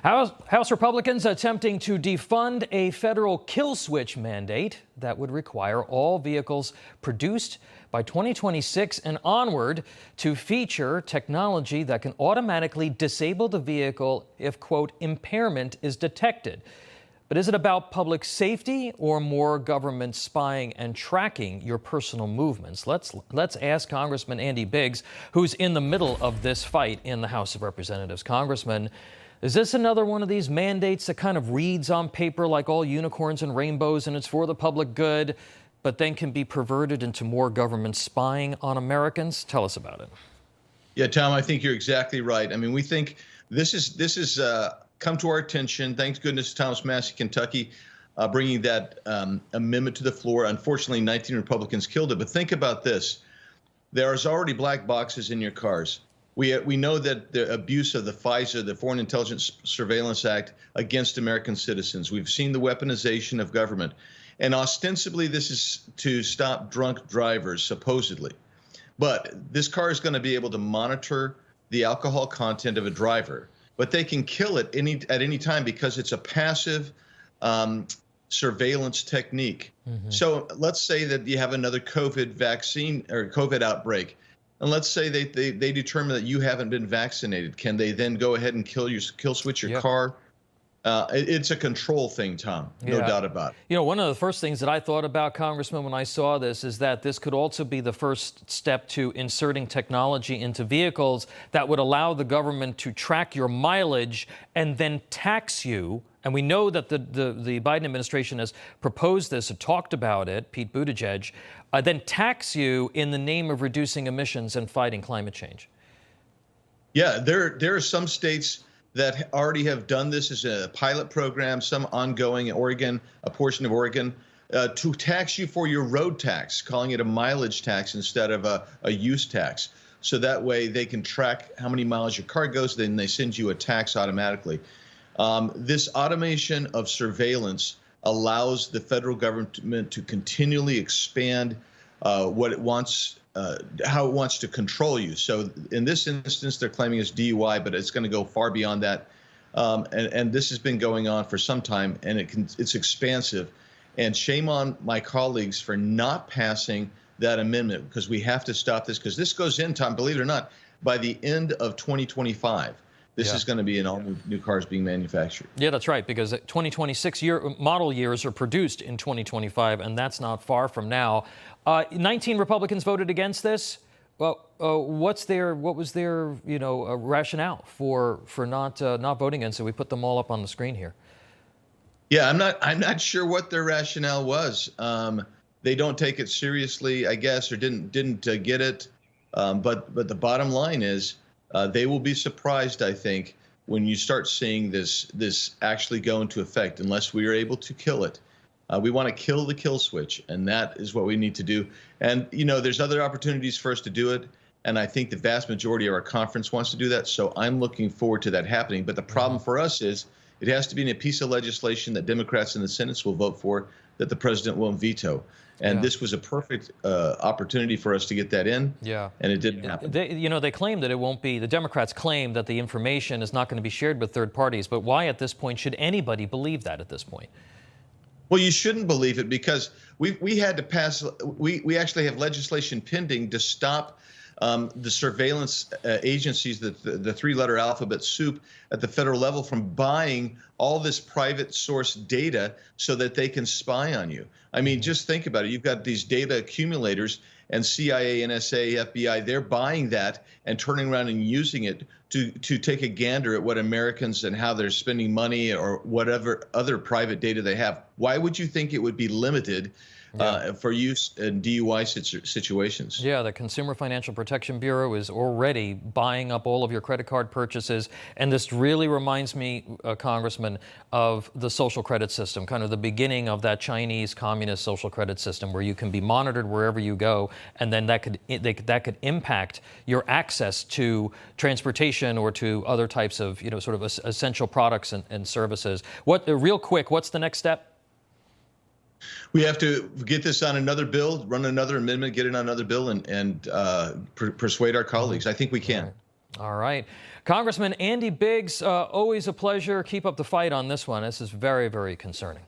House Republicans attempting to defund a federal kill switch mandate that would require all vehicles produced by 2026 and onward to feature technology that can automatically disable the vehicle if, quote, impairment is detected. But is it about public safety or more government spying and tracking your personal movements? Let's ask Congressman Andy Biggs, who's in the middle of this fight in the House of Representatives. Congressman, is this another one of these mandates that kind of reads on paper like all unicorns and rainbows and it's for the public good, but then can be perverted into more government spying on Americans? Tell us about it. Yeah, Tom, I think you're exactly right. I mean, we think this is come to our attention. Thank goodness Thomas Massie, Kentucky, bringing that amendment to the floor. Unfortunately, 19 Republicans killed it. But think about this. There's already black boxes in your cars. We know that the abuse of the FISA, the Foreign Intelligence Surveillance Act, against American citizens. We've seen the weaponization of government. And ostensibly, this is to stop drunk drivers, supposedly. But this car is going to be able to monitor the alcohol content of a driver. But they can kill it at any time because it's a passive surveillance technique. Mm-hmm. So let's say that you have another COVID vaccine or COVID outbreak. And let's say they determine that you haven't been vaccinated. Can they then go ahead and kill switch your car? It's a control thing, Tom, no doubt about it. You know, one of the first things that I thought about, Congressman, when I saw this is that this could also be the first step to inserting technology into vehicles that would allow the government to track your mileage and then tax you. And we know that the Biden administration has proposed this and talked about it, Pete Buttigieg, then tax you in the name of reducing emissions and fighting climate change. Yeah, there are some states that already have done this as a pilot program, some ongoing in Oregon, a portion of Oregon, to tax you for your road tax, calling it a mileage tax instead of a use tax. So that way they can track how many miles your car goes, then they send you a tax automatically. This automation of surveillance allows the federal government to continually expand what it wants, how it wants to control you. So in this instance, they're claiming it's DUI, but it's going to go far beyond that. And this has been going on for some time, and it's expansive. And shame on my colleagues for not passing that amendment, because we have to stop this, because this goes in, Tom, believe it or not, by the end of 2025. This is going to be in all new cars being manufactured. Yeah, that's right, because 2026 model years are produced in 2025, and that's not far from now. 19 Republicans voted against this. Well, what was their rationale for not voting against it? We put them all up on the screen here. Yeah, I'm not sure what their rationale was. They don't take it seriously, I guess, or didn't get it. But the bottom line is, they will be surprised, I think, when you start seeing this actually go into effect, unless we are able to kill it. We want to kill the kill switch, and that is what we need to do. And, there's other opportunities for us to do it, and I think the vast majority of our conference wants to do that, so I'm looking forward to that happening. But the problem for us is it has to be in a piece of legislation that Democrats in the Senate will vote for that the president won't veto. And this was a perfect opportunity for us to get that in, and it didn't happen. They claim that it won't be, the Democrats claim that the information is not going to be shared with third parties, but why at this point should anybody believe that at this point? Well, you shouldn't believe it, because we had to pass, we actually have legislation pending to stop the surveillance agencies, the three-letter alphabet soup at the federal level, from buying all this private source data so that they can spy on you. I mean, just think about it. You've got these data accumulators, and CIA, NSA, FBI, they're buying that and turning around and using it to take a gander at what Americans and how they're spending money or whatever other private data they have. Why would you think it would be limited for use in DUI situations? Yeah, the Consumer Financial Protection Bureau is already buying up all of your credit card purchases. And this really reminds me, Congressman, of the social credit system, kind of the beginning of that Chinese communist social credit system where you can be monitored wherever you go. And then that could impact your access to transportation or to other types of, sort of essential products and services. Real quick, what's the next step? We have to get this on another bill, run another amendment, get it on another bill, and persuade our colleagues. I think we can. All right. Congressman Andy Biggs, always a pleasure. Keep up the fight on this one. This is very, very concerning.